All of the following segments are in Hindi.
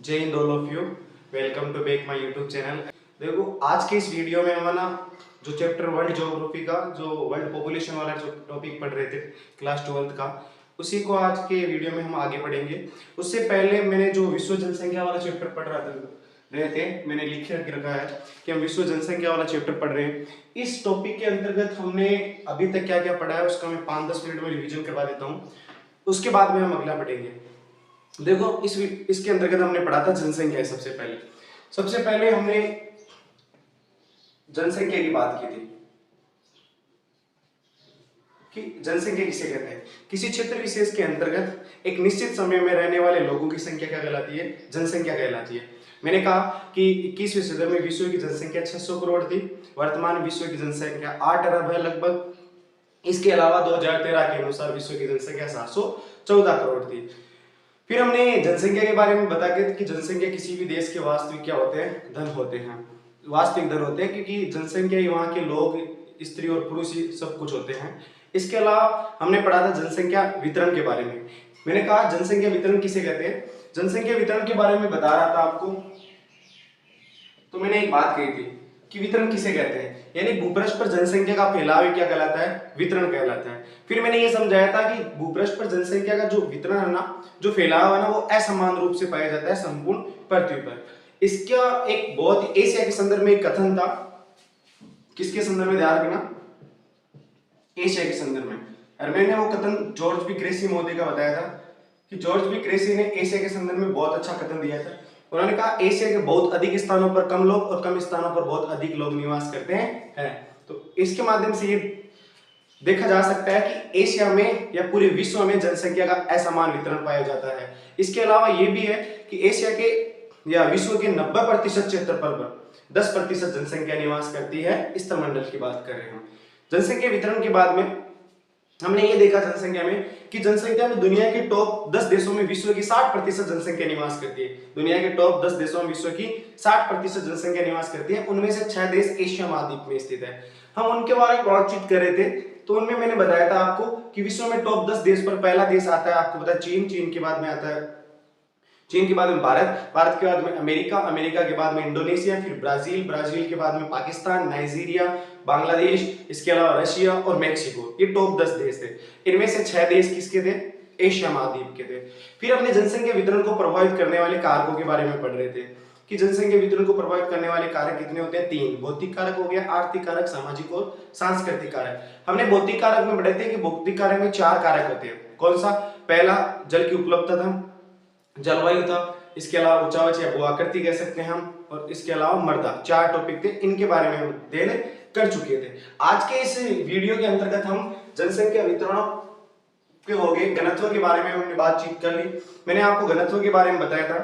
जय हिंद all of you. Welcome to back my YouTube channel. देखो आज के इस वीडियो में हम ना जो चैप्टर वर्ल्ड ज्योग्राफी का जो वर्ल्ड पॉपुलेशन वाला जो टॉपिक पढ़ रहे थे क्लास 12th का, उसी को आज के वीडियो में हम आगे पढ़ेंगे। उससे पहले मैंने जो विश्व जनसंख्या वाला चैप्टर पढ़ रहे थे, मैंने लिख रखा है कि हम विश्व जनसंख्या वाला चैप्टर पढ़ रहे हैं। इस टॉपिक के अंतर्गत हमने अभी तक क्या क्या पढ़ा है उसका मैं 5-10 मिनट में रिवीजन करवा देता हूँ, उसके बाद में हम अगला पढ़ेंगे। देखो इसके अंतर्गत हमने पढ़ा था जनसंख्या। सबसे पहले हमने जनसंख्या की बात की थी कि जनसंख्या किसे कहते हैं। किसी क्षेत्र विशेष के अंतर्गत एक निश्चित समय में रहने वाले लोगों की संख्या क्या कहलाती है? जनसंख्या कहलाती है। मैंने कहा कि 21वीं सदी में विश्व की जनसंख्या 600 करोड़ थी। वर्तमान विश्व की जनसंख्या 8 अरब है लगभग। इसके अलावा 2013 के अनुसार विश्व की जनसंख्या 714 करोड़ थी। फिर हमने जनसंख्या के बारे में बताया कि जनसंख्या किसी भी देश के वास्तविक क्या होते हैं? धन होते हैं, वास्तविक धन होते हैं, क्योंकि जनसंख्या ही वहाँ के लोग, स्त्री और पुरुष ही सब कुछ होते हैं। इसके अलावा हमने पढ़ा था जनसंख्या वितरण के बारे में। मैंने कहा जनसंख्या वितरण किसे कहते हैं। जनसंख्या वितरण के बारे में बता रहा था आपको, तो मैंने एक बात कही थी कि वितरण किसे कहते हैं, यानी भूपृष्ठ पर जनसंख्या का फैलाव क्या कहलाता है? वितरण कहलाता है। फिर मैंने ये समझाया था कि भूपृष्ठ पर जनसंख्या का जो वितरण है ना, जो फैलाव है ना, वो असमान रूप से पाया जाता है संपूर्ण पृथ्वी पर। इसका एक बहुत एशिया के संदर्भ में एक कथन था। किसके संदर्भ में? ध्यान रखना, एशिया के संदर्भ में। और मैंने वो कथन जॉर्ज बी क्रेसी महोदय का बताया था कि जॉर्ज बी क्रेसी ने एशिया के संदर्भ में बहुत अच्छा कथन दिया था। उन्होंने कहा एशिया के बहुत अधिक स्थानों पर कम लोग और कम स्थानों पर बहुत अधिक लोग निवास करते हैं। तो इसके माध्यम से ये देखा जा सकता है कि एशिया में या पूरे विश्व में जनसंख्या का असमान वितरण पाया जाता है। इसके अलावा ये भी है कि एशिया के या विश्व के 90% क्षेत्रफल पर 10% जनसंख्या निवास करती है। स्थलमंडल की बात कर रहे हैं हम। जनसंख्या वितरण के बाद में हमने ये देखा जनसंख्या में कि जनसंख्या में दुनिया के टॉप 10 देशों में विश्व की 60% जनसंख्या निवास करती है। दुनिया के टॉप 10 देशों में विश्व की 60% जनसंख्या निवास करती है। उनमें से 6 देश एशिया महाद्वीप में स्थित है। हम उनके बारे में बातचीत कर रहे थे, तो उनमें मैंने बताया था आपको कि विश्व में टॉप 10 देश पर पहला देश आता है, आपको पता है चीन के बाद में आता है, चीन के बाद में भारत के बाद में अमेरिका के बाद में इंडोनेशिया, फिर ब्राजील के बाद में पाकिस्तान, नाइजीरिया, बांग्लादेश, इसके अलावा रशिया और मेक्सिको। ये टॉप 10 देश थे। इनमें से 6 देश किसके थे? एशिया महाद्वीप के थे। फिर हमने जनसंख्या वितरण को प्रभावित करने वाले कारकों के बारे में पढ़ रहे थे कि जनसंख्या वितरण को प्रभावित करने वाले कारक कितने होते हैं? 3। भौतिक कारक हो गया, आर्थिक कारक, सामाजिक और सांस्कृतिक कारक। हमने भौतिक कारक में पढ़े थे कि भौतिक कारक में 4 कारक होते हैं। कौन सा? पहला जल की उपलब्धता था, जलवायु था, इसके अलावा ऊंचाई या भू-आकृति कह सकते हैं हम, और इसके अलावा मृदा। 4 टॉपिक थे, इनके बारे में हम अध्ययन कर चुके थे। आज के इस वीडियो के अंतर्गत हम जनसंख्या वितरण के हो गए घनत्व के बारे में हमने बातचीत कर ली। मैंने आपको घनत्व के बारे में बताया था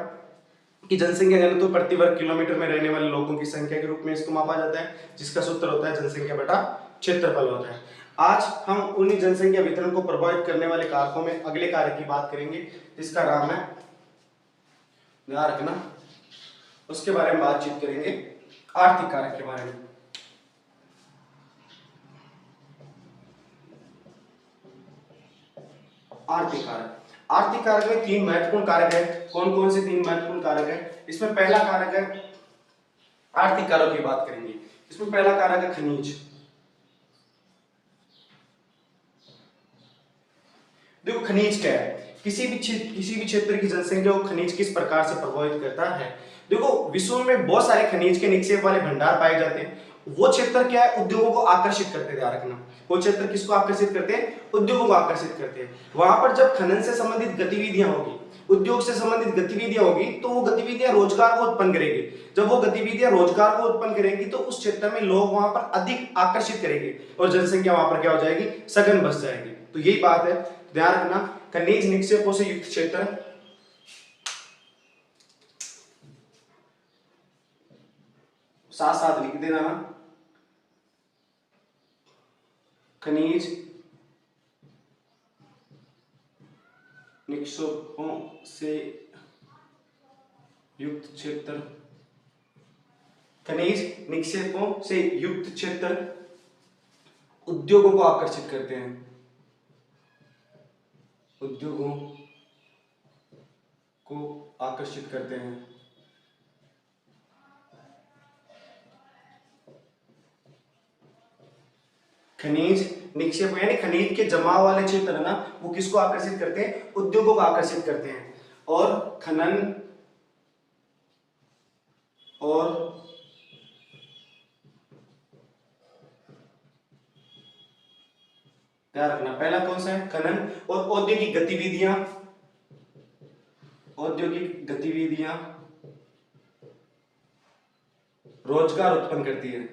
कि जनसंख्या घनत्व प्रति वर्ग किलोमीटर में रहने वाले लोगों की संख्या के रूप में इसको मापा जाता है, जिसका सूत्र होता है जनसंख्या बटा क्षेत्रफल होता है। आज हम उन्हीं जनसंख्या वितरण को प्रभावित करने वाले कारकों में अगले कारक की बात करेंगे, जिसका नाम है, ध्यान रखना, उसके बारे में बातचीत करेंगे, आर्थिक कारक के बारे में। आर्थिक कारक में 3 महत्वपूर्ण कारक है। कौन कौन से 3 महत्वपूर्ण कारक है? इसमें पहला कारक है, आर्थिक कारक की बात करेंगे। इसमें पहला कारक है खनिज। देखो खनिज क्या है? किसी भी क्षेत्र की जनसंख्या को खनिज किस प्रकार से प्रभावित करता है? देखो विश्व में बहुत सारे खनिज के निक्षेप वाले भंडार पाए जाते हैं। वो क्षेत्र क्या है? उद्योगों को आकर्षित करते हैं। ध्यान रखना, वो क्षेत्र किसको आकर्षित करते हैं? उद्योगों को आकर्षित करते हैं। वहां पर जब खनन से संबंधित गतिविधियां होगी, उद्योग से संबंधित गतिविधियां होगी, तो वो गतिविधियां रोजगार को उत्पन्न करेगी। जब वो गतिविधियां रोजगार को उत्पन्न करेगी तो उस क्षेत्र में लोग वहां पर अधिक आकर्षित करेंगे और जनसंख्या वहां पर क्या हो जाएगी? सघन बस जाएगी। तो यही बात है, ध्यान रखना, खनिज निक्षेपों से युक्त क्षेत्र, साथ साथ लिख देना ना, खनिज निक्षेपों से युक्त क्षेत्र, खनिज निक्षेपों से युक्त क्षेत्र उद्योगों को आकर्षित करते हैं, उद्योगों को आकर्षित करते हैं। खनिज निक्षेप यानी खनिज के जमाव वाले क्षेत्र है ना, वो किसको आकर्षित करते हैं? उद्योगों को आकर्षित करते हैं। और खनन और ध्यान रखना, पहला कौन सा है? खनन और औद्योगिक गतिविधियां, औद्योगिक गतिविधियां रोजगार उत्पन्न करती है।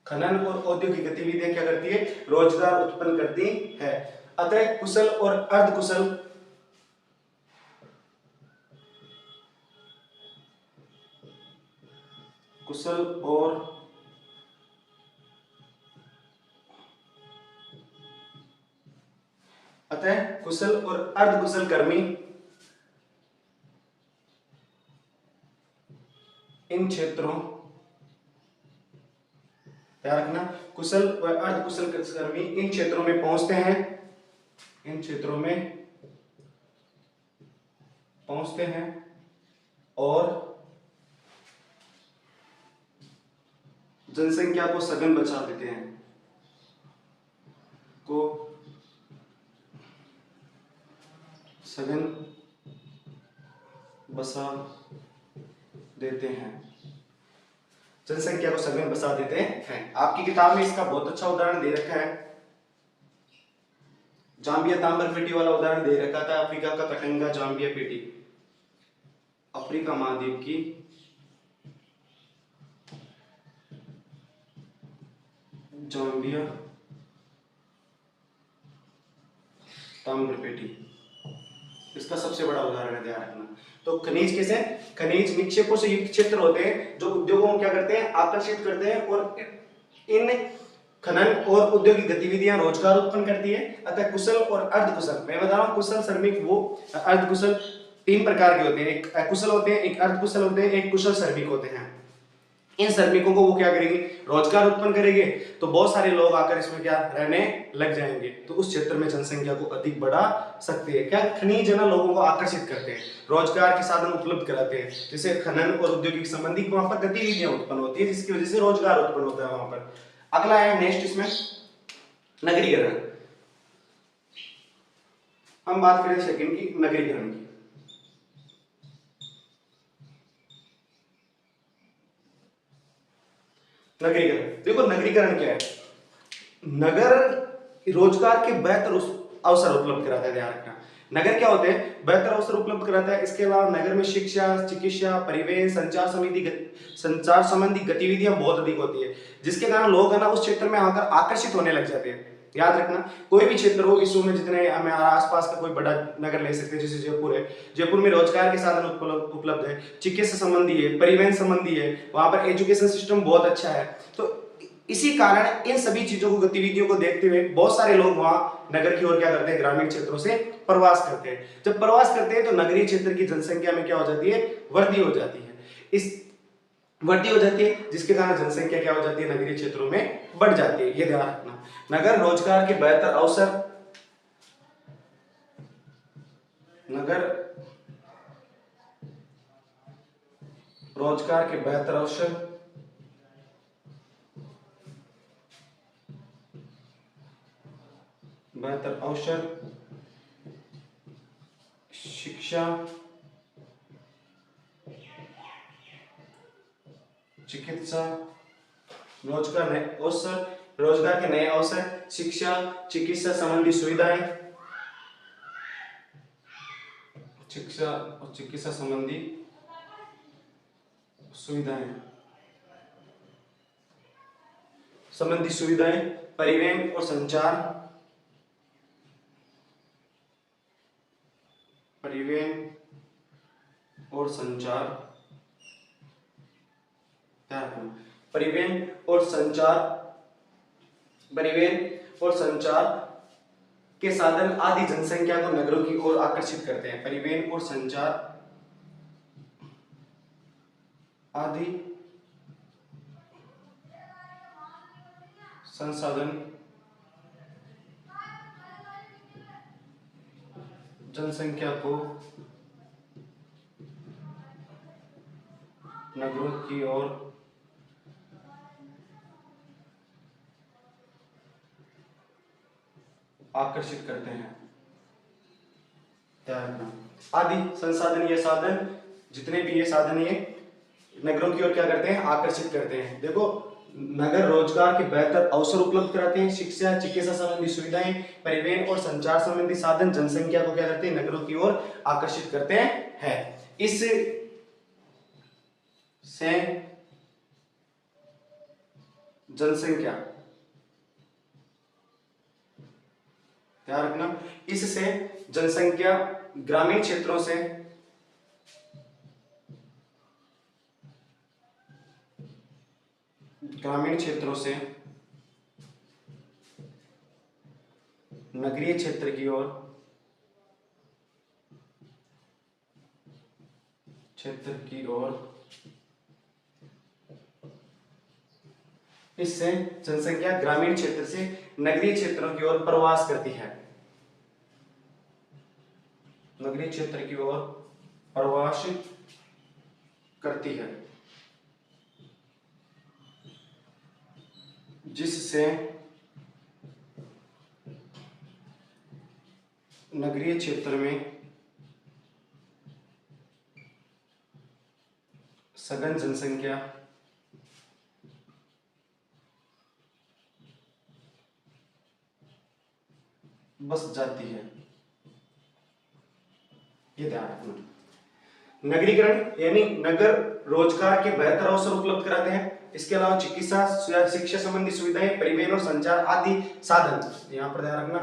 खनन और औद्योगिक गतिविधियां क्या करती है? रोजगार उत्पन्न करती है। अतः कुशल और अर्धकुशल कुशल और अतः कुशल और अर्धकुशल कर्मी इन क्षेत्रों, ध्यान रखना, कुशल व अर्धकुशल कर्मी इन क्षेत्रों में पहुंचते हैं, इन क्षेत्रों में पहुंचते हैं और जनसंख्या को सघन बचा देते हैं, को सघन बसा देते हैं, जनसंख्या को सघन बसा देते हैं। आपकी किताब में इसका बहुत अच्छा उदाहरण दे रखा है, जाम्बिया तांबर पेटी वाला उदाहरण दे रखा था। अफ्रीका का कटंगा जाम्बिया पेटी, अफ्रीका महाद्वीप की जाम्बिया ताम्र पेटी, इसका सबसे बड़ा उदाहरण है, ध्यान रखना। तो खनिज कैसे? खनिज निक्षेपों से युक्त क्षेत्र होते हैं जो उद्योगों को क्या करते हैं? आकर्षित करते हैं और इन खनन और औद्योगिक गतिविधियां रोजगार उत्पन्न करती है। अतः कुशल और अर्धकुशल, मैं बता रहा हूं कुशल श्रमिक वो, अर्धकुशल तीन प्रकार के होते हैं, एक अकुशल होते हैं, एक अर्धकुशल होते हैं, एक कुशल श्रमिक होते हैं। इन श्रमिकों को वो क्या करेंगे? रोजगार उत्पन्न करेंगे, तो बहुत सारे लोग आकर इसमें क्या रहने लग जाएंगे, तो उस क्षेत्र में जनसंख्या को अधिक बढ़ा सकते हैं। क्या खनिज है ना, लोगों को आकर्षित करते हैं, रोजगार के साधन उपलब्ध कराते हैं, जैसे खनन और औद्योगिक संबंधी वहां पर गतिविधियां उत्पन्न होती है जिसकी वजह से रोजगार उत्पन्न होता है वहां पर। अगला है नेक्स्ट, इसमें नगरीकरण। हम बात करें सेकंड की, नगरीकरण की। नगरीकरण, देखो नगरीकरण क्या है? नगर रोजगार के बेहतर अवसर उपलब्ध कराता है, ध्यान रखना। नगर क्या होते हैं? बेहतर अवसर उपलब्ध कराता है। इसके अलावा नगर में शिक्षा, चिकित्सा, परिवहन, संचार संबंधी गतिविधियां बहुत अधिक होती है, जिसके कारण लोग है ना उस क्षेत्र में आकर आकर्षित होने लग जाते हैं। याद रखना, कोई भी क्षेत्र हो, विश्व में जितने हमारे आसपास का कोई बड़ा नगर ले सकते हैं, जैसे जयपुर है, जयपुर में रोजगार के साधन उपलब्ध है, चिकित्सा संबंधी है, परिवहन संबंधी है, वहां पर एजुकेशन सिस्टम बहुत अच्छा है। तो इसी कारण इन सभी चीजों को, गतिविधियों को देखते हुए बहुत सारे लोग वहां नगर की ओर क्या करते हैं? ग्रामीण क्षेत्रों से प्रवास करते हैं। जब प्रवास करते हैं तो नगरीय क्षेत्र की जनसंख्या में क्या हो जाती है? वृद्धि हो जाती है। इस वृद्धि हो जाती है जिसके कारण जनसंख्या क्या हो जाती है? नगरीय क्षेत्रों में बढ़ जाती है, ये ध्यान रखना। नगर रोजगार के बेहतर अवसर, नगर रोजगार के बेहतर अवसर, बेहतर अवसर, शिक्षा, चिकित्सा, रोजगार नए अवसर, रोजगार के नए अवसर, शिक्षा, चिकित्सा संबंधी सुविधाएं, शिक्षा और चिकित्सा संबंधी सुविधाएं, परिवहन और संचार, परिवहन और संचार, परिवहन और संचार, परिवहन और संचार के साधन आदि जनसंख्या को नगरों की ओर आकर्षित करते हैं। परिवहन और संचार आदि संसाधन जनसंख्या को नगरों की ओर आकर्षित करते हैं। ध्यान रखना, आदि संसाधन, ये साधन जितने भी ये साधन ये नगरों की ओर क्या करते हैं, आकर्षित करते हैं। देखो, नगर रोजगार के बेहतर अवसर उपलब्ध कराते हैं, शिक्षा चिकित्सा संबंधी सुविधाएं, परिवहन और संचार संबंधी साधन जनसंख्या को क्या करते हैं, नगरों की ओर आकर्षित करते हैं। इस से जनसंख्या, ध्यान रखना, इससे जनसंख्या ग्रामीण क्षेत्रों से नगरीय क्षेत्र की ओर इससे जनसंख्या ग्रामीण क्षेत्र से नगरीय क्षेत्रों की ओर प्रवास करती है। नगरीय क्षेत्र की ओर प्रवास करती है, जिससे नगरीय क्षेत्र में सघन जनसंख्या बस जाती है। ये ध्यान रखना। नगरीकरण यानी नगर रोजगार के बेहतर अवसर उपलब्ध कराते हैं, इसके अलावा चिकित्सा शिक्षा संबंधी सुविधाएं, परिवहन और संचार आदि साधन, यहाँ पर ध्यान रखना,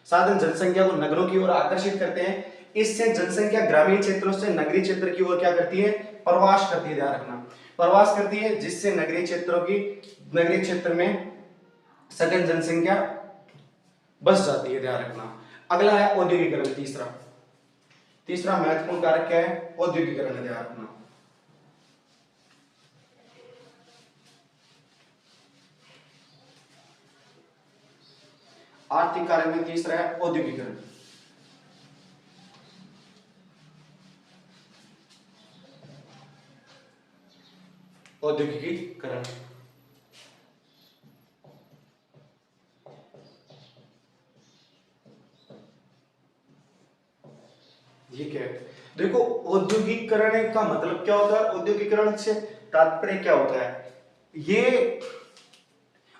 साधन जनसंख्या को नगरों की ओर आकर्षित करते हैं। इससे जनसंख्या ग्रामीण क्षेत्रों से नगरीय क्षेत्र की ओर क्या करती है, प्रवास करती है। ध्यान रखना, प्रवास करती है, जिससे नगरीय क्षेत्र में सघन जनसंख्या बस जाती है। ध्यान रखना। अगला है औद्योगिकरण, तीसरा महत्वपूर्ण कारक क्या है, औद्योगिकरण है। ध्यान रखना, आर्थिक कारक में तीसरा है औद्योगिकरण। औद्योगिकीकरण, ये क्या है, देखो औद्योगिकरण का मतलब क्या होता है, औद्योगिकरण से तात्पर्य क्या होता है, ये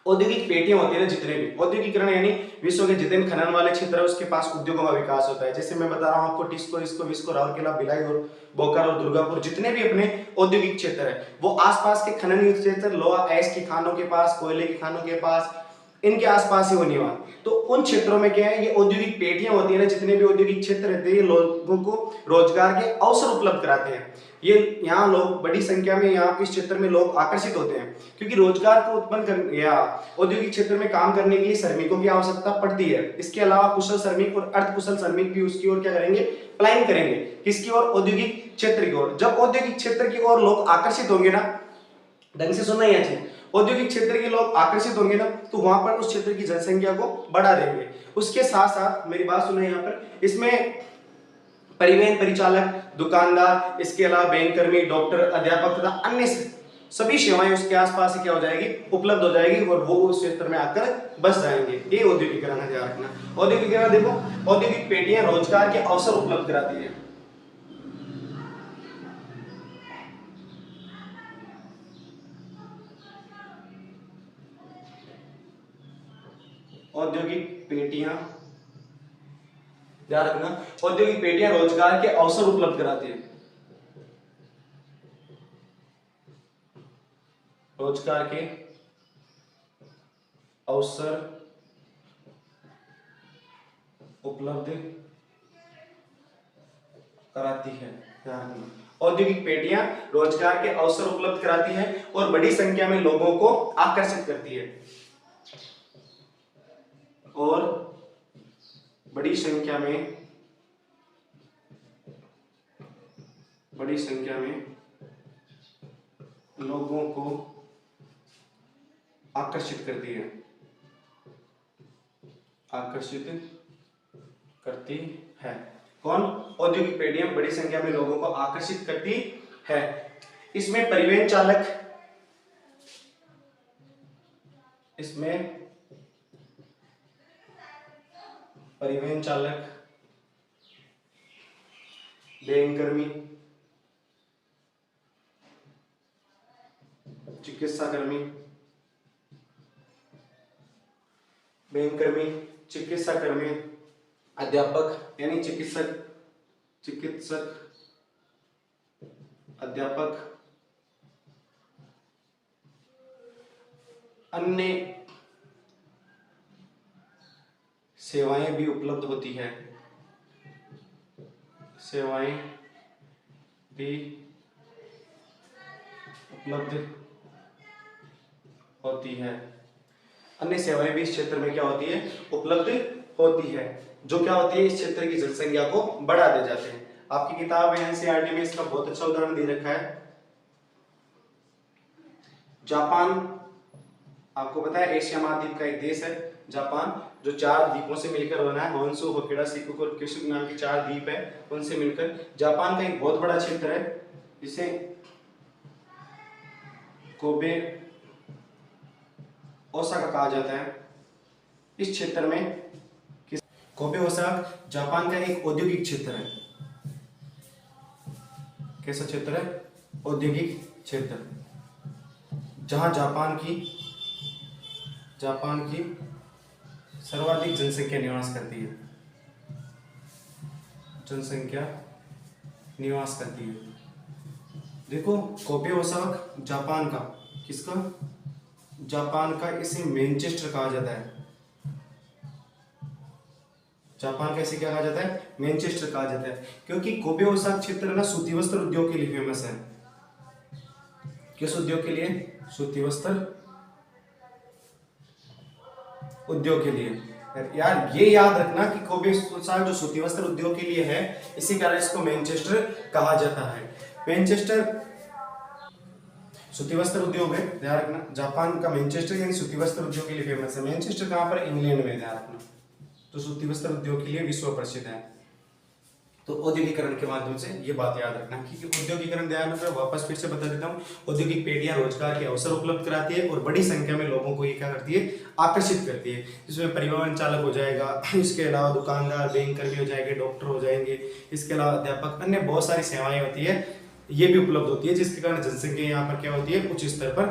औद्योगिक पेटियां होती है ना, जितने भी औद्योगिकरण यानी विश्व के जितने खनन वाले क्षेत्र है उसके पास उद्योगों का विकास होता है। जैसे मैं बता रहा हूं आपको, टिस्को, इसको, विस्को, राउरकेला, भिलाई और बोकारो और दुर्गापुर, जितने भी अपने औद्योगिक क्षेत्र है वो आसपास के खनन युक्त क्षेत्र, लोहा ऐश की खानों के पास, कोयले की खानों के पास, इनके आसपास ही वो निवास। तो उन क्षेत्रों में क्या है, ये औद्योगिक पेटियां होती है ना, जितने भी औद्योगिक क्षेत्र रहते हैं ये लोगों को रोजगार के अवसर उपलब्ध कराते हैं। ये यहाँ लोग बड़ी संख्या में यहाँ इस क्षेत्र में लोग आकर्षित होते हैं, क्योंकि रोजगार को उत्पन्न करने या औद्योगिक क्षेत्र में काम करने के लिए श्रमिकों की आवश्यकता पड़ती है। इसके अलावा कुशल श्रमिक और अर्धकुशल श्रमिक भी उसकी ओर क्या करेंगे, पलायन करेंगे, किसकी ओर, औद्योगिक क्षेत्र की ओर। जब औद्योगिक क्षेत्र की ओर लोग आकर्षित होंगे ना, ढंग से सुनना ही चाहिए, औद्योगिक क्षेत्र के लोग आकर्षित होंगे ना, तो वहां पर उस क्षेत्र की जनसंख्या को बढ़ा देंगे। उसके साथ साथ मेरी बात सुनो यहाँ पर, इसमें परिवहन परिचालक, दुकानदार, इसके अलावा बैंक कर्मी, डॉक्टर, अध्यापक तथा अन्य सभी सेवाएं उसके आसपास ही क्या हो जाएगी, उपलब्ध हो जाएगी, और वो उस क्षेत्र में आकर बस जाएंगे। ये औद्योगिकरण है। ध्यान रखना, औद्योगिकरण देखो, औद्योगिक पेटियां रोजगार के अवसर उपलब्ध कराती है। औद्योगिक पेटियां, ध्यान रखना, औद्योगिक पेटियां रोजगार के अवसर उपलब्ध कराती है, रोजगार के अवसर उपलब्ध कराती है। ध्यान रखना, औद्योगिक पेटियां रोजगार के अवसर उपलब्ध कराती है और बड़ी संख्या में लोगों को आकर्षित करती है, और बड़ी संख्या में लोगों को आकर्षित करती है, कौन, औद्योगिक पेटियां बड़ी संख्या में लोगों को आकर्षित करती है। इसमें परिवहन चालक, इसमें परिवहन चालक, बैंक कर्मी, चिकित्सा कर्मी, बैंक कर्मी, चिकित्सा कर्मी, अध्यापक यानी चिकित्सक, अध्यापक, अन्य सेवाएं भी उपलब्ध होती है, सेवाएं भी उपलब्ध होती है। अन्य सेवाएं भी इस क्षेत्र में क्या होती है, उपलब्ध होती है, जो क्या होती है, इस क्षेत्र की जनसंख्या को बढ़ा दे जाते हैं। आपकी किताब है एनसीईआरटी में इसका बहुत अच्छा उदाहरण दे रखा है। जापान, आपको पता है एशिया महाद्वीप का एक देश है जापान, जो 4 द्वीपों से मिलकर बना है। होन्शु, होकिडा, शिकोकु और क्यूशु नाम के 4 द्वीप है, उनसे मिलकर जापान का एक बहुत बड़ा क्षेत्र है, जिसे कोबे ओसाका कहा जाता है। इस क्षेत्र में कोबे ओसाका जापान का एक औद्योगिक क्षेत्र है। कैसा क्षेत्र है, औद्योगिक क्षेत्र, जहां जापान की सर्वाधिक जनसंख्या निवास करती है, जनसंख्या निवास करती है। देखो कोबे ओसाका जापान का, किसका, जापान का, इसे मैनचेस्टर कहा जाता है। जापान का इसे क्या कहा जाता है, मैनचेस्टर कहा जाता है, क्योंकि कोबे ओसाका क्षेत्र ना सूती वस्त्र उद्योग के लिए फेमस है। किस उद्योग के लिए, सूती वस्त्र उद्योग के लिए। यार ये याद रखना कि कोबे ओसाका जो सूती वस्त्र उद्योग के लिए है, इसी कारण इसको मैनचेस्टर कहा जाता है। मैनचेस्टर सूती वस्त्र उद्योग है, ध्यान रखना। जापान का मैनचेस्टर यानी सूती वस्त्र उद्योग के लिए फेमस है। मैनचेस्टर कहां पर, इंग्लैंड में, ध्यान रखना। तो सूती वस्त्र उद्योग के लिए विश्व प्रसिद्ध है। तो औद्योगिकरण के माध्यम से ये बात याद रखना कि औद्योगिकरण, ध्यान रखना, वापस फिर से बता देता हूँ। औद्योगिक पेढ़ियां रोजगार के अवसर उपलब्ध कराती है और बड़ी संख्या में लोगों को ये क्या करती है, आकर्षित करती है। इसमें परिवहन चालक हो जाएगा, इसके अलावा दुकानदार, बैंक कर्मी हो जाएंगे, डॉक्टर हो जाएंगे, इसके अलावा अध्यापक, अन्य बहुत सारी सेवाएं होती है, ये भी उपलब्ध होती है, जिसके कारण जनसंख्या यहाँ पर क्या होती है, उच्च स्तर पर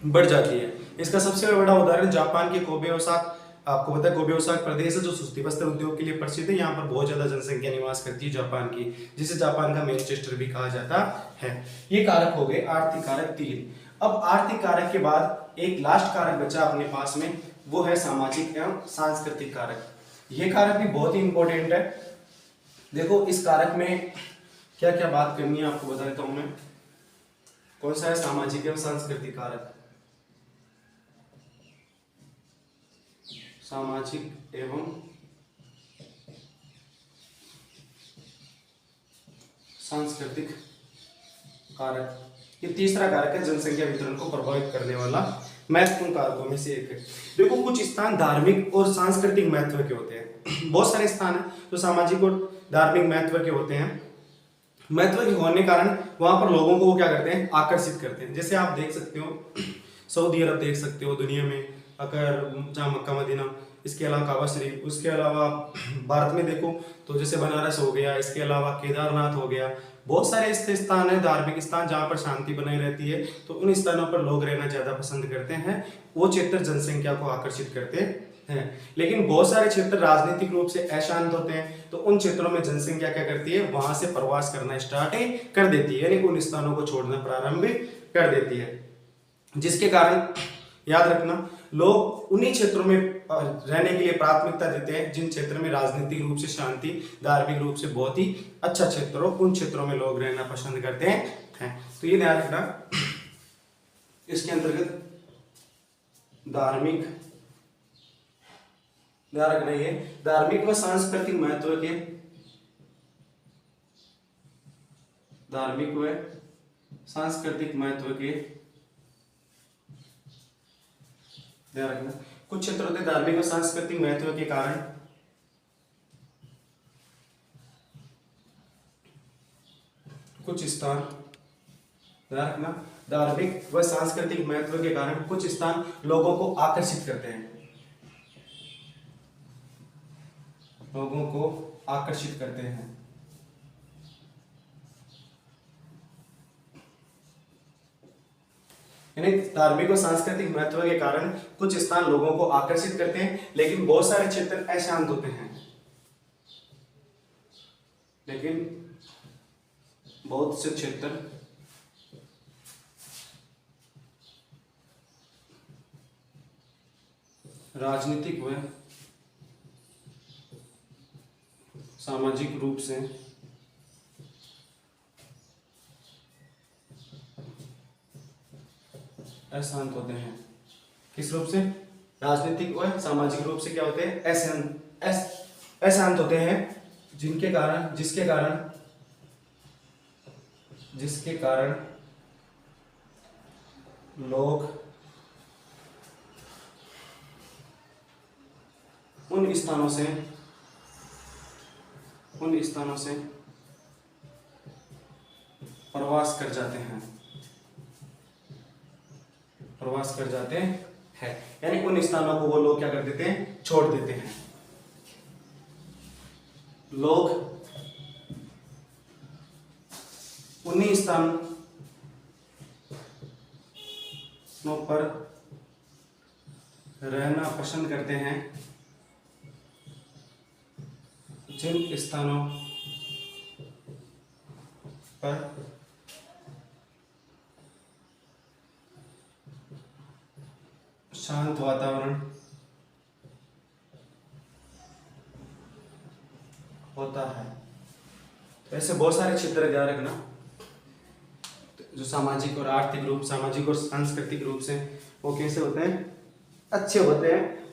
बढ़ जाती है। इसका सबसे बड़ा उदाहरण जापान के कोबे ओसाका, आपको पता है कोबे ओसाका प्रदेश है जो सूती वस्त्र उद्योग के लिए प्रसिद्ध है। यहाँ पर बहुत ज्यादा जनसंख्या निवास करती है जापान की, जिसे जापान का मैनचेस्टर भी कहा जाता है। ये कारक हो गए आर्थिक कारक 3। अब आर्थिक कारक के बाद एक लास्ट कारक बचा अपने पास में, वो है सामाजिक एवं सांस्कृतिक कारक। ये कारक भी बहुत ही इंपॉर्टेंट है। देखो इस कारक में क्या क्या बात करनी है आपको बता देता हूं मैं। कौन सा है, सामाजिक एवं सांस्कृतिक कारक। सामाजिक एवं सांस्कृतिक कारक, ये तीसरा कारक है जनसंख्या वितरण को प्रभावित करने वाला महत्वपूर्ण कारकों में से एक है। देखो कुछ स्थान धार्मिक और सांस्कृतिक महत्व के होते हैं। बहुत सारे स्थान हैं जो सामाजिक और धार्मिक महत्व के होते हैं। महत्व के होने के कारण वहां पर लोगों को वो क्या करते हैं, आकर्षित करते हैं। जैसे आप देख सकते हो सऊदी अरब देख सकते हो दुनिया में, अगर जहाँ मक्का मदीना, इसके अलावा काबा शरीफ, उसके अलावा भारत में देखो तो जैसे बनारस हो गया, इसके अलावा केदारनाथ हो गया, बहुत सारे ऐसे स्थान है धार्मिक स्थान जहाँ पर शांति बनाई रहती है। तो उन स्थानों पर लोग रहना ज्यादा पसंद करते हैं, वो क्षेत्र जनसंख्या को आकर्षित करते हैं। लेकिन बहुत सारे क्षेत्र राजनीतिक रूप से अशांत होते हैं, तो उन क्षेत्रों में जनसंख्या क्या करती है, वहां से प्रवास करना स्टार्ट कर देती है, यानी उन स्थानों को छोड़ना प्रारंभ कर देती है। जिसके कारण याद रखना लोग उन्हीं क्षेत्रों में रहने के लिए प्राथमिकता देते हैं जिन क्षेत्र में राजनीतिक रूप से शांति, धार्मिक रूप से बहुत ही अच्छा क्षेत्र हो, उन क्षेत्रों में लोग रहना पसंद करते हैं। तो ये ध्यान रखना, इसके अंतर्गत धार्मिक, ध्यान रखना ये धार्मिक व सांस्कृतिक महत्व के, धार्मिक व सांस्कृतिक महत्व के, ध्यान रखना कुछ क्षेत्र होते हैं धार्मिक और सांस्कृतिक महत्व के कारण कुछ स्थान ध्यान रखना, धार्मिक व सांस्कृतिक महत्व के कारण कुछ स्थान लोगों को आकर्षित करते हैं, लोगों को आकर्षित करते हैं। यानी धार्मिक और सांस्कृतिक महत्व के कारण कुछ स्थान लोगों को आकर्षित करते हैं, लेकिन बहुत सारे क्षेत्र अशांत होते हैं, लेकिन बहुत से क्षेत्र राजनीतिक व सामाजिक रूप से अशांत होते हैं। किस रूप से? राजनीतिक व सामाजिक रूप से क्या होते हैं? अशांत होते हैं, जिसके कारण लोग उन स्थानों से प्रवास कर जाते हैं, यानी उन स्थानों को वो लोग क्या कर देते हैं? छोड़ देते हैं। लोग उन्हीं स्थानों पर रहना पसंद करते हैं जिन स्थानों पर शांत वातावरण होता है। तो ऐसे बहुत सारे क्षेत्र ध्यान रखना, जो सामाजिक और आर्थिक रूप, सामाजिक और सांस्कृतिक रूप से वो कैसे होते हैं? अच्छे होते हैं।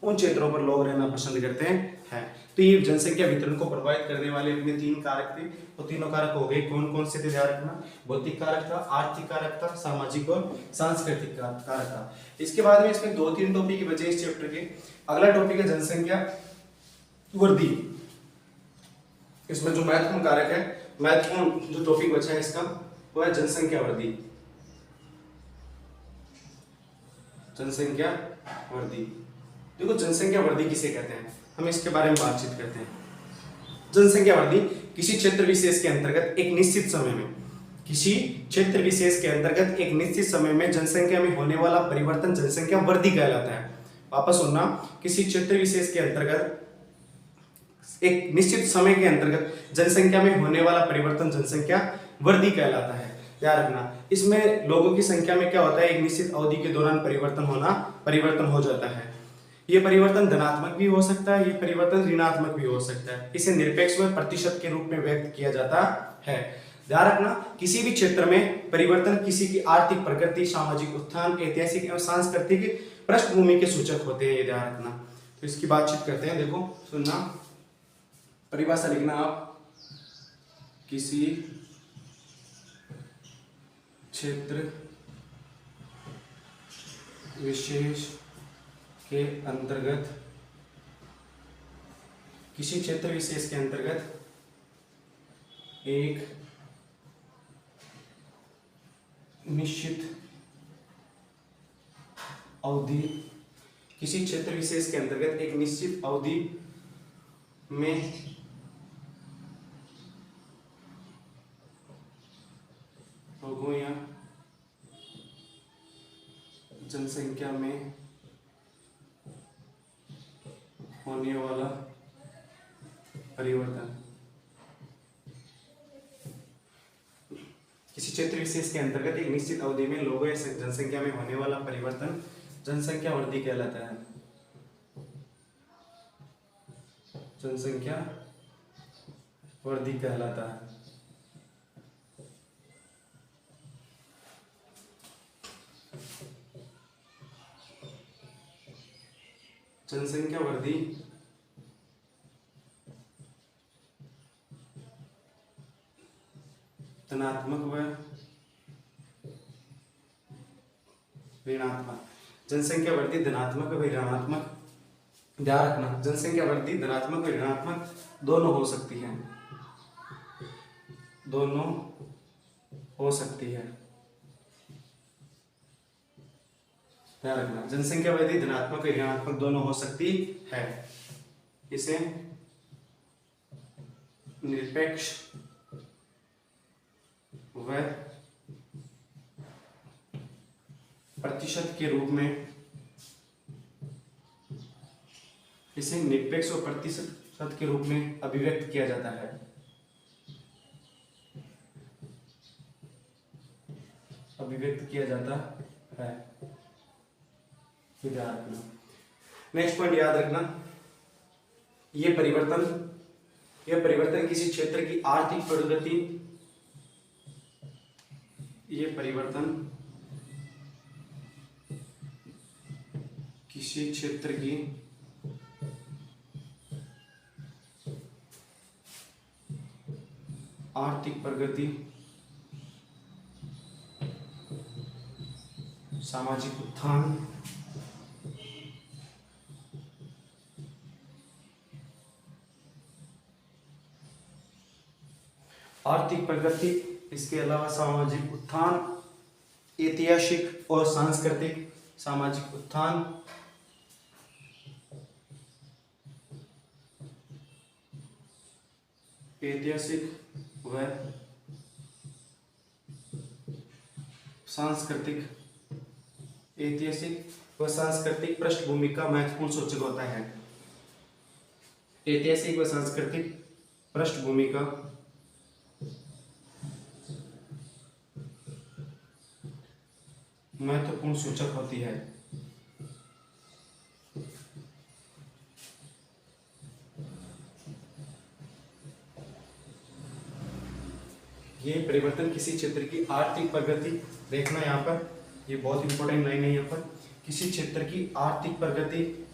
उन क्षेत्रों पर लोग रहना पसंद करते हैं। तो ये जनसंख्या वितरण को प्रभावित करने वाले अपने 3 कारक थे। तो तीनों कारक हो गए, कौन कौन से थे? ध्यान रखना, भौतिक कारक था, आर्थिक कारक था, सामाजिक और सांस्कृतिक कारक था। इसके बाद में इसमें 2-3 टॉपिक बचे इस चैप्टर के। अगला टॉपिक है जनसंख्या वृद्धि। इसमें जो महत्वपूर्ण कारक है, महत्वपूर्ण जो टॉपिक बचा है इसका, वो है जनसंख्या वृद्धि। जनसंख्या वृद्धि, देखो जनसंख्या वृद्धि किसे कहते हैं, हम इसके बारे में बातचीत करते हैं। जनसंख्या वृद्धि किसी क्षेत्र विशेष के अंतर्गत एक निश्चित समय में जनसंख्या में होने वाला परिवर्तन जनसंख्या वृद्धि कहलाता है। वापस सुनना, किसी क्षेत्र विशेष के अंतर्गत एक निश्चित समय के अंतर्गत जनसंख्या में होने वाला परिवर्तन जनसंख्या वृद्धि कहलाता है। ध्यान रखना, इसमें लोगों की संख्या में क्या होता है? एक निश्चित अवधि के दौरान परिवर्तन हो जाता है। ये परिवर्तन धनात्मक भी हो सकता है, ये परिवर्तन ऋणात्मक भी हो सकता है। इसे निरपेक्ष व प्रतिशत के रूप में व्यक्त किया जाता है। ध्यान रखना, किसी भी क्षेत्र में परिवर्तन किसी की आर्थिक प्रगति, सामाजिक उत्थान, ऐतिहासिक एवं सांस्कृतिक पृष्ठभूमि के सूचक होते हैं। ये ध्यान रखना। तो इसकी बातचीत करते हैं। देखो सुनना, परिभाषा लिखना आप, किसी क्षेत्र विशेष के अंतर्गत एक निश्चित अवधि में लोगों या जनसंख्या में होने वाला परिवर्तन, किसी क्षेत्र विशेष के अंतर्गत एक निश्चित अवधि में लोगों या जनसंख्या में होने वाला परिवर्तन जनसंख्या वृद्धि कहलाता है। जनसंख्या वृद्धि कहलाता है। जनसंख्या वृद्धि धनात्मक व ऋणात्मक, जनसंख्या वृद्धि धनात्मक व ऋणात्मक, ध्यान रखना, जनसंख्या वृद्धि धनात्मक व ऋणात्मक दोनों हो सकती है, ध्यान रखना, जनसंख्या वृद्धि धनात्मक और ऋणात्मक दोनों हो सकती है। इसे निरपेक्ष व प्रतिशत के रूप में, इसे निरपेक्ष और प्रतिशत के रूप में अभिव्यक्त किया जाता है। अभिव्यक्त किया जाता है। याद रखना। नेक्स्ट पॉइंट याद रखना, यह परिवर्तन किसी क्षेत्र की आर्थिक प्रगति, यह परिवर्तन किसी क्षेत्र की आर्थिक प्रगति, सामाजिक उत्थान, आर्थिक प्रगति, इसके अलावा सामाजिक उत्थान, ऐतिहासिक और सांस्कृतिक, सामाजिक उत्थान, ऐतिहासिक व सांस्कृतिक, ऐतिहासिक व सांस्कृतिक पृष्ठभूमि का महत्वपूर्ण सूचक होता है। ऐतिहासिक व सांस्कृतिक पृष्ठभूमि का महत्वपूर्ण सूचक होती है। ये परिवर्तन किसी क्षेत्र की आर्थिक प्रगति, देखना यहाँ पर, ये बहुत इंपॉर्टेंट लाइन है यहाँ पर, किसी क्षेत्र की आर्थिक प्रगति,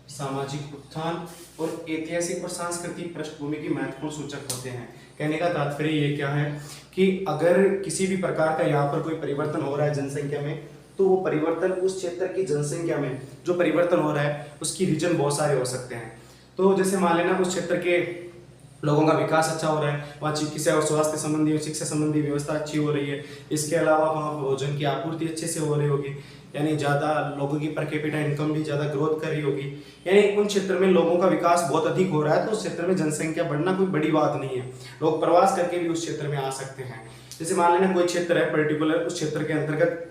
सामाजिक उत्थान और ऐतिहासिक और सांस्कृतिक पृष्ठभूमि की महत्वपूर्ण सूचक होते हैं। कहने का तात्पर्य ये क्या है कि अगर किसी भी प्रकार का यहाँ पर कोई परिवर्तन हो रहा है जनसंख्या में, तो वो परिवर्तन उस क्षेत्र की जनसंख्या में जो परिवर्तन हो रहा है उसकी रीजन बहुत सारे हो सकते हैं। तो जैसे मान लेना उस क्षेत्र के लोगों का विकास अच्छा हो रहा है, वहाँ चिकित्सा और स्वास्थ्य संबंधी और शिक्षा संबंधी व्यवस्था अच्छी हो रही है, इसके अलावा वहाँ भोजन की आपूर्ति अच्छे से हो रही होगी, यानी ज़्यादा लोगों की पर कैपिटा इनकम भी ज़्यादा ग्रोथ कर रही होगी, यानी उन क्षेत्र में लोगों का विकास बहुत अधिक हो रहा है, तो उस क्षेत्र में जनसंख्या बढ़ना कोई बड़ी बात नहीं है, लोग प्रवास करके भी उस क्षेत्र में आ सकते हैं। जैसे मान लेना कोई क्षेत्र है पर्टिकुलर, उस क्षेत्र के अंतर्गत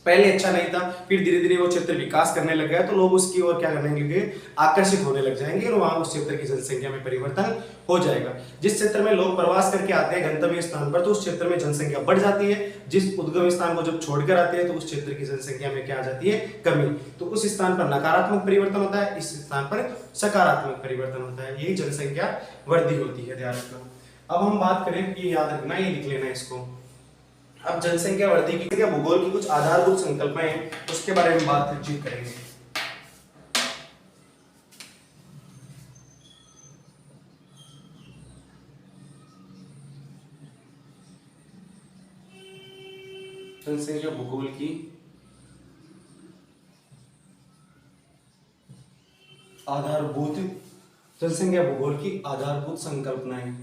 पहले अच्छा नहीं था, फिर धीरे धीरे वो क्षेत्र विकास करने लग गया, तो लोग उसकी ओर क्या करने लगे, आकर्षित होने लग जाएंगे और वहां उस क्षेत्र की जनसंख्या में परिवर्तन हो जाएगा। जिस क्षेत्र में लोग प्रवास करके आते हैं गंतव्य स्थान पर, तो उस क्षेत्र में जनसंख्या बढ़ जाती है। जिस उद्गम स्थान को जब छोड़कर आते हैं तो उस क्षेत्र की जनसंख्या में क्या आ जाती है, कमी। तो उस स्थान पर नकारात्मक परिवर्तन होता है, इस स्थान पर सकारात्मक परिवर्तन होता है, यही जनसंख्या वृद्धि होती है। ध्यान रखना। अब हम बात करें, ये याद रखना, ये लिख लेना इसको। अब जनसंख्या वृद्धि की भूगोल की कुछ आधारभूत संकल्पनाएं हैं, उसके बारे में बातचीत करेंगे। जनसंख्या भूगोल की आधारभूत, जनसंख्या भूगोल की आधारभूत संकल्पनाएं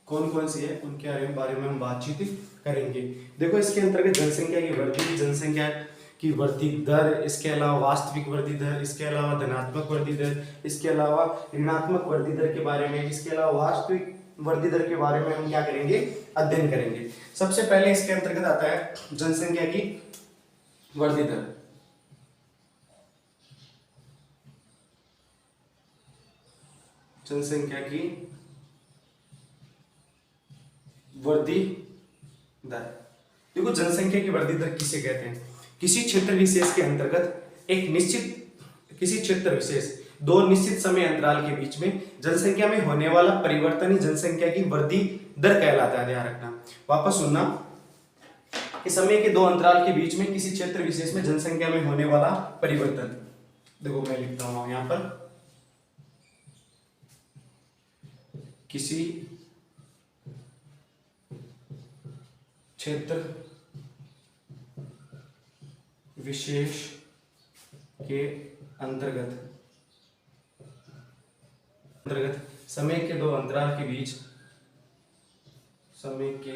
कौन कौन सी है, उनके बारे में हम बातचीत करेंगे। देखो, इसके अंतर्गत जनसंख्या की वृद्धि, जनसंख्या की वृद्धि दर, इसके अलावा वास्तविक वृद्धि दर, इसके अलावा धनात्मक वृद्धि दर, इसके अलावा ऋणात्मक वृद्धि दर के बारे में, इसके अलावा वास्तविक वृद्धि दर के बारे में हम क्या करेंगे, अध्ययन करेंगे। सबसे पहले इसके अंतर्गत आता है जनसंख्या की वृद्धि दर। जनसंख्या की वृद्धि दर, देखो जनसंख्या की वृद्धि दर किसे कहते हैं, किसी क्षेत्र विशेष के अंतर्गत एक निश्चित, किसी क्षेत्र विशेष दो निश्चित समय अंतराल के बीच में जनसंख्या में होने वाला परिवर्तन ही जनसंख्या की वृद्धि दर कहलाता है। ध्यान रखना, वापस सुनना, कि समय के दो अंतराल के बीच में किसी क्षेत्र विशेष में जनसंख्या में होने वाला परिवर्तन, देखो मैं लिखता हूं यहां पर, किसी क्षेत्र विशेष के अंतर्गत समय के दो अंतराल के बीच, समय के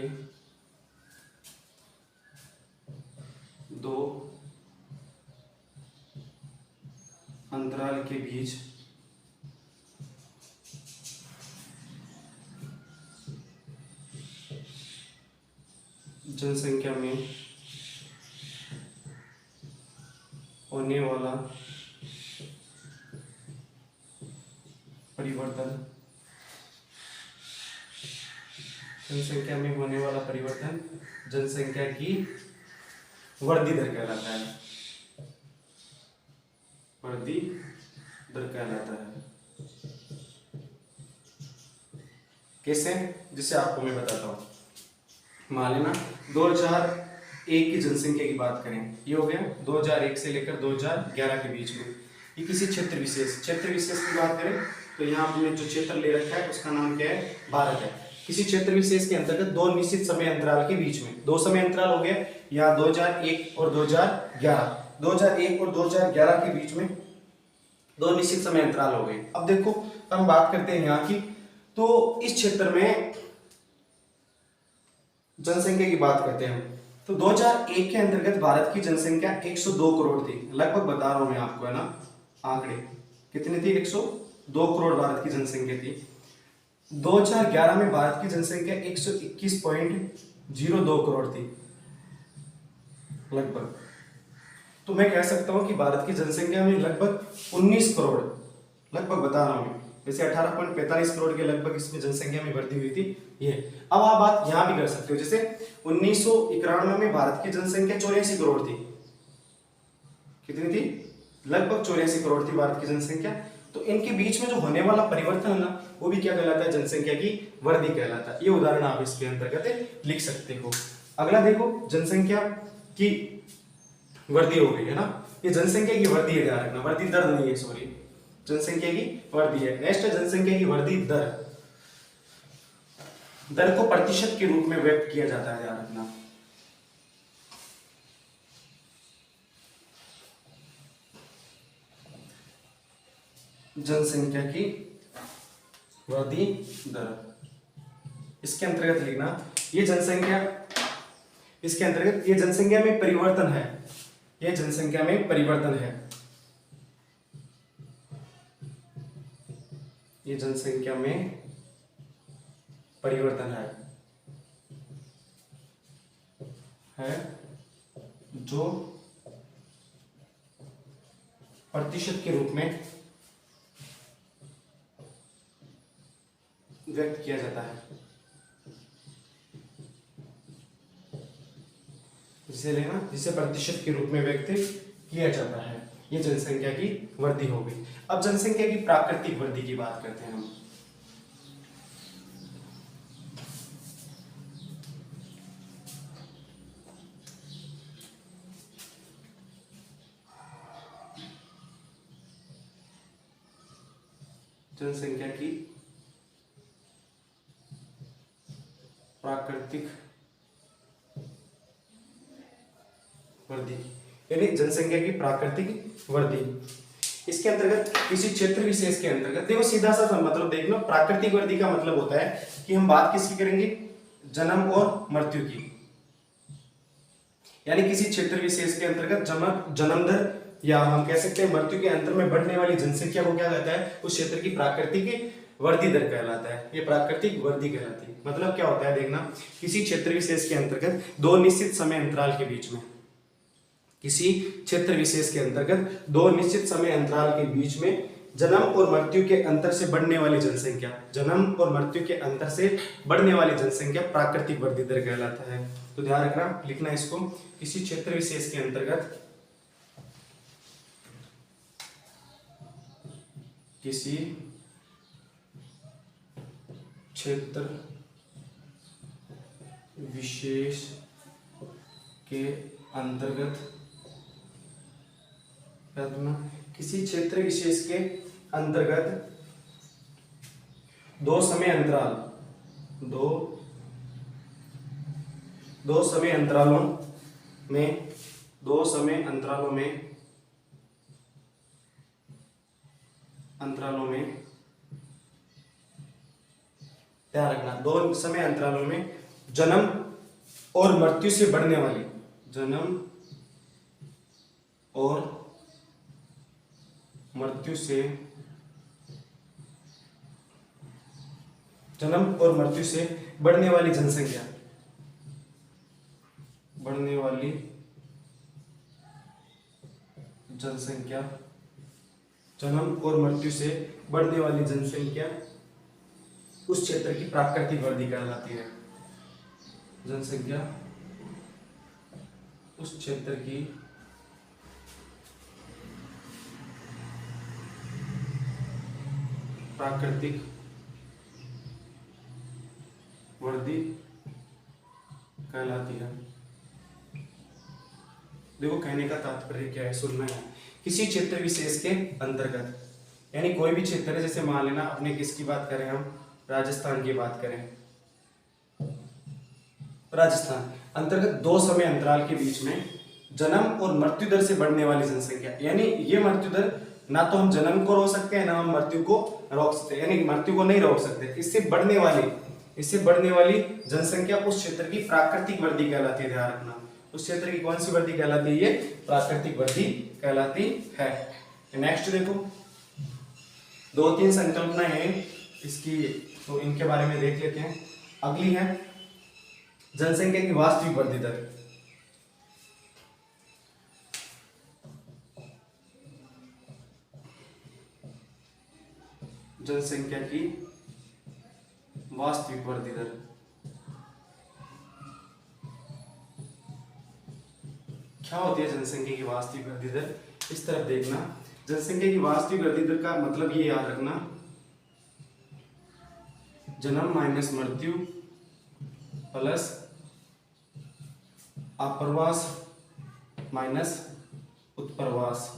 दो अंतराल के बीच जनसंख्या में होने वाला परिवर्तन, जनसंख्या में होने वाला परिवर्तन जनसंख्या की वृद्धि दर कहलाता है, वृद्धि दर कहलाता है। कैसे? जिसे आपको मैं बताता हूँ। मान लेना 2001 की जनसंख्या की बात करें, ये हो गया 2001 से लेकर 2011 के बीच में। ये किसी क्षेत्र विशेष की बात करें तो यहाँ हमने जो क्षेत्र ले रखा है उसका नाम क्या है? भारत है। किसी क्षेत्र विशेष के अंतर्गत दो निश्चित समय अंतराल के बीच में, दो समय अंतराल हो गए यहाँ 2001 और 2011, 2001 और 2011 के बीच में दो निश्चित समय अंतराल हो गए। अब देखो हम बात करते हैं यहाँ की, तो इस क्षेत्र में जनसंख्या की बात करते हैं तो 2001 के अंतर्गत भारत की जनसंख्या 102 करोड़ थी, लगभग बता रहा हूं मैं आपको, है ना, आंकड़े कितनी थी? 102 करोड़ भारत की जनसंख्या थी। 2011 में भारत की जनसंख्या 121.02 करोड़ थी लगभग। तो मैं कह सकता हूं कि भारत की जनसंख्या में लगभग 19 करोड़, लगभग बता रहा हूं मैं, जैसे 18.45 करोड़ के लगभग इसमें जनसंख्या में वृद्धि हुई थी ये। अब आप बात यहां भी कर सकते हो, जैसे 1991 में भारत की जनसंख्या 84 करोड़ थी, कितनी थी? लगभग 84 करोड़ थी भारत की जनसंख्या। तो इनके बीच में जो होने वाला परिवर्तन है ना, वो भी क्या कहलाता है? जनसंख्या की वृद्धि कहलाता है। ये उदाहरण आप इसके अंतर्गत लिख सकते हो। अगला देखो, जनसंख्या की वृद्धि हो गई है ना, ये जनसंख्या की वृद्धि है, ध्यान रखना, वृद्धि दर नहीं है, सॉरी, जनसंख्या की वृद्धि है। नेक्स्ट है जनसंख्या की वृद्धि दर। दर को प्रतिशत के रूप में व्यक्त किया जाता है, ध्यान रखना। जनसंख्या की वृद्धि दर, इसके अंतर्गत लिखना, ये जनसंख्या, इसके अंतर्गत ये जनसंख्या में परिवर्तन है, ये जनसंख्या में परिवर्तन है, ये जनसंख्या में परिवर्तन है जो प्रतिशत के रूप में व्यक्त किया जाता है, जिसे लेना, जिसे प्रतिशत के रूप में व्यक्त किया जाता है, ये जनसंख्या की वृद्धि हो गई। अब जनसंख्या की प्राकृतिक वृद्धि की बात करते हैं हम। जनसंख्या की प्राकृतिक वृद्धि, यानी जनसंख्या की प्राकृतिक वृद्धि, इसके अंतर्गत किसी क्षेत्र विशेष के अंतर्गत, देखो सीधा सा मतलब देखना, प्राकृतिक वृद्धि का मतलब होता है कि हम बात किसकी करेंगे? जन्म और मृत्यु की, यानी किसी क्षेत्र विशेष के अंतर्गत जन्म दर या हम कह सकते हैं मृत्यु के अंतर में बढ़ने वाली जनसंख्या को क्या कहता है? उस क्षेत्र की प्राकृतिक वृद्धि दर कहलाता है, ये प्राकृतिक वृद्धि कहलाती है। मतलब क्या होता है देखना, किसी क्षेत्र विशेष के अंतर्गत दो निश्चित समय अंतराल के बीच में, किसी क्षेत्र विशेष के अंतर्गत दो निश्चित समय अंतराल के बीच में जन्म और मृत्यु के अंतर से बढ़ने वाली जनसंख्या, जन्म और मृत्यु के अंतर से बढ़ने वाली जनसंख्या प्राकृतिक वृद्धि दर कहलाता है। तो ध्यान रखना, लिखना इसको, किसी क्षेत्र विशेष के अंतर्गत, किसी क्षेत्र विशेष के अंतर्गत, किसी क्षेत्र विशेष के अंतर्गत दो समय अंतराल, दो समय अंतरालों में, दो समय अंतरालों में ध्यान रखना, दो समय अंतरालों में जन्म और मृत्यु से बढ़ने वाली, जन्म और मृत्यु से जन्म और मृत्यु से बढ़ने वाली जनसंख्या, बढ़ने वाली जनसंख्या, जन्म और मृत्यु से बढ़ने वाली जनसंख्या उस क्षेत्र की प्राकृतिक वृद्धि कहलाती है। जनसंख्या उस क्षेत्र की प्राकृतिक वृद्धि कहलाती है। देखो कहने का तात्पर्य क्या है, सुनना है। किसी क्षेत्र विशेष के अंतर्गत, यानी कोई भी क्षेत्र है, जैसे मान लेना अपने किसकी बात करें हम, राजस्थान की बात करें, राजस्थान अंतर्गत दो समय अंतराल के बीच में जन्म और मृत्यु दर से बढ़ने वाली जनसंख्या, यानी ये मृत्यु दर ना तो हम जन्म को रोक सकते हैं ना हम मृत्यु को रोक सकते हैं, यानी मृत्यु को नहीं रोक सकते, इससे बढ़ने वाली जनसंख्या उस क्षेत्र की प्राकृतिक वृद्धि कहलाती है। ध्यान रखना, उस क्षेत्र की कौन सी वृद्धि कहलाती है, ये प्राकृतिक वृद्धि कहलाती है। नेक्स्ट देखो, दो तीन संकल्पनाएं हैं इसकी, तो इनके बारे में देख लेते हैं। अगली है जनसंख्या की वास्तविक वृद्धि दर। जनसंख्या की वास्तविक वृद्धि दर, क्या होती है जनसंख्या की वास्तविक वृद्धि दर, इस तरफ देखना। जनसंख्या की वास्तविक वृद्धि दर का मतलब ये याद रखना, जन्म माइनस मृत्यु प्लस आप्रवास माइनस उत्प्रवास,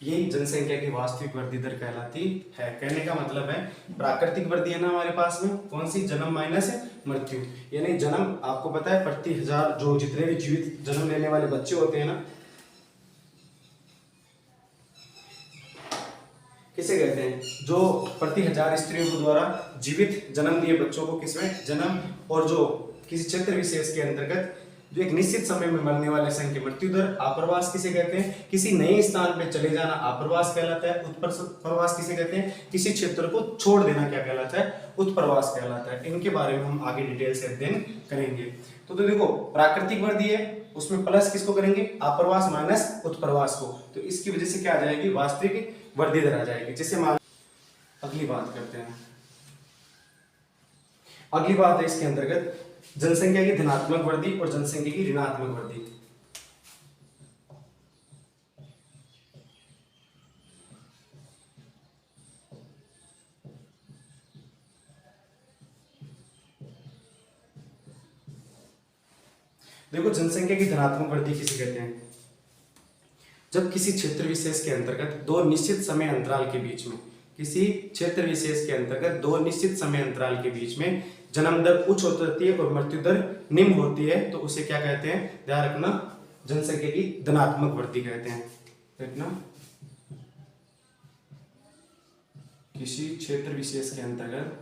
यही जनसंख्या की वास्तविक वृद्धि दर कहलाती है। कहने का मतलब है प्राकृतिक वृद्धि है ना हमारे पास में, कौन सी, जन्म माइनस मृत्यु, यानी जन्म आपको पता है प्रति हजार जो जितने भी जीवित जन्म लेने वाले बच्चे होते हैं ना, किसे कहते हैं, जो प्रति हजार स्त्रियों के द्वारा जीवित जन्म दिए बच्चों को किसमें जन्म, और जो किसी क्षेत्र विशेष के अंतर्गत जो एक निश्चित समय में मरने वाले संख्या मृत्यु दर। आप्रवास किसे कहते हैं, किसी नए स्थान पे चले जाना आप्रवास कहलाता है। उत्प्रवास किसे कहते हैं, किसी क्षेत्र को छोड़ देना क्या कहलाता है, उत्प्रवास कहलाता है। इनके बारे में हम आगे डिटेल से अध्ययन करेंगे। तो देखो प्राकृतिक वृद्धि है, उसमें प्लस किसको करेंगे, आप्रवास माइनस उत्प्रवास को, तो इसकी वजह से क्या आ जाएगी, वास्तविक वृद्धि दर आ जाएगी। जैसे मान, अगली बात करते हैं। अगली बात है इसके अंतर्गत जनसंख्या की धनात्मक वृद्धि और जनसंख्या की ऋणात्मक वृद्धि। देखो जनसंख्या की धनात्मक वृद्धि किसे कहते हैं, जब किसी क्षेत्र विशेष के अंतर्गत दो निश्चित समय अंतराल के बीच में, किसी क्षेत्र विशेष के अंतर्गत दो निश्चित समय अंतराल के बीच में जन्म दर उच्च होती है और मृत्यु दर निम्न होती है, तो उसे क्या कहते हैं, ध्यान रखना, जनसंख्या की धनात्मक वृद्धि कहते हैं। देखना, किसी क्षेत्र विशेष के अंतर्गत,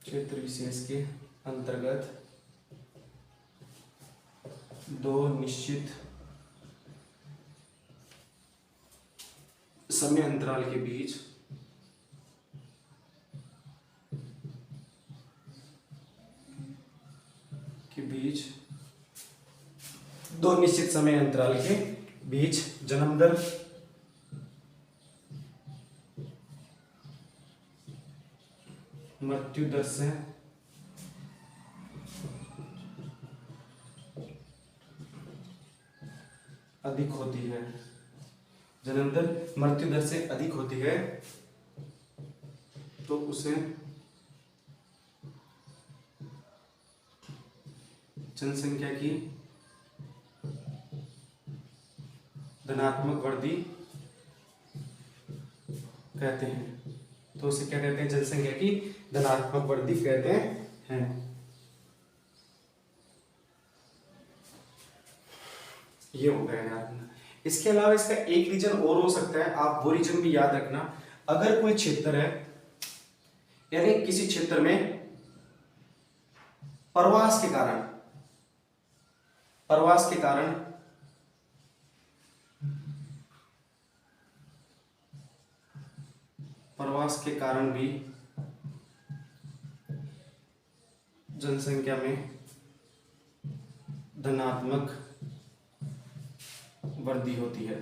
क्षेत्र विशेष के अंतर्गत दो निश्चित समय अंतराल के बीच दो निश्चित समय अंतराल के बीच जन्म दर मृत्यु दर से अधिक होती है, जन्म दर मृत्यु दर से अधिक होती है, तो उसे जनसंख्या की धनात्मक वृद्धि कहते हैं। तो उसे क्या कहते हैं, जनसंख्या की धनात्मक वृद्धि कहते हैं। ये हो गया यार। इसके अलावा इसका एक रीजन और हो सकता है, आप वो रीजन भी याद रखना। अगर कोई क्षेत्र है, यानी किसी क्षेत्र में प्रवास के कारण, प्रवास के कारण भी जनसंख्या में धनात्मक वृद्धि होती है।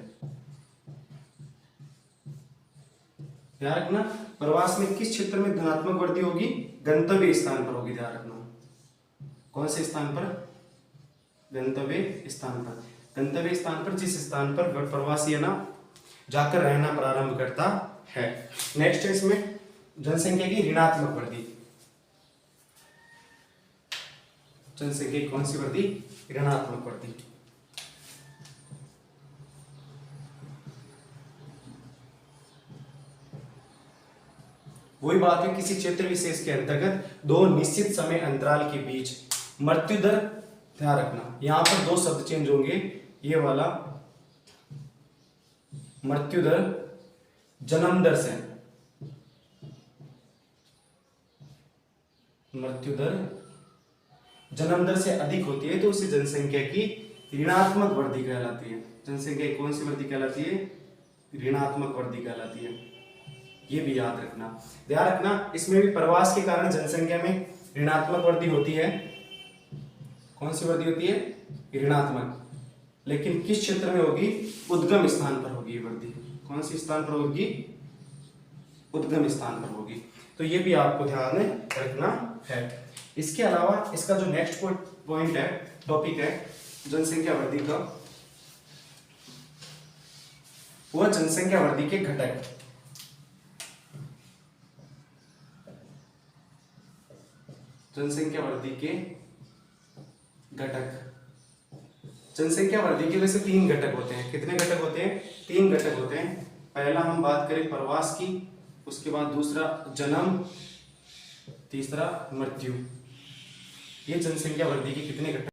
ध्यान रखना, प्रवास में किस क्षेत्र में धनात्मक वृद्धि होगी? गंतव्य स्थान पर होगी। ध्यान रखना, कौन से स्थान पर? गंतव्य स्थान पर। गंतव्य स्थान पर, जिस स्थान पर प्रवासी है ना जाकर रहना प्रारंभ करता है। नेक्स्ट है इसमें जनसंख्या की ऋणात्मक वृद्धि। जनसंख्या की कौन सी वृद्धि? ऋणात्मक वृद्धि। वही बात है, किसी क्षेत्र विशेष के अंतर्गत दो निश्चित समय अंतराल के बीच मृत्यु दर, ध्यान रखना यहां पर दो शब्द चेंज होंगे, ये वाला मृत्यु दर जन्म दर से, मृत्यु दर जन्म दर से अधिक होती है तो उसे जनसंख्या की ऋणात्मक वृद्धि कहलाती है। जनसंख्या की कौन सी वृद्धि कहलाती है? ऋणात्मक वृद्धि कहलाती है। ये भी याद रखना। ध्यान रखना, इसमें भी प्रवास के कारण जनसंख्या में ऋणात्मक वृद्धि होती है। कौन सी वृद्धि होती है? ऋणात्मक। लेकिन किस क्षेत्र में होगी? उद्गम स्थान पर होगी ये वृद्धि। कौन सी स्थान पर होगी? उद्गम स्थान पर होगी। तो ये भी आपको ध्यान रखना है। इसके अलावा इसका जो नेक्स्ट पॉइंट है, टॉपिक है जनसंख्या वृद्धि का, वह जनसंख्या वृद्धि के घटक। जनसंख्या वृद्धि के घटक। जनसंख्या वृद्धि के वैसे तीन घटक होते हैं। कितने घटक होते हैं? तीन घटक होते हैं। पहला हम बात करें प्रवास की, उसके बाद दूसरा जन्म, तीसरा मृत्यु। ये जनसंख्या वृद्धि के कितने घटक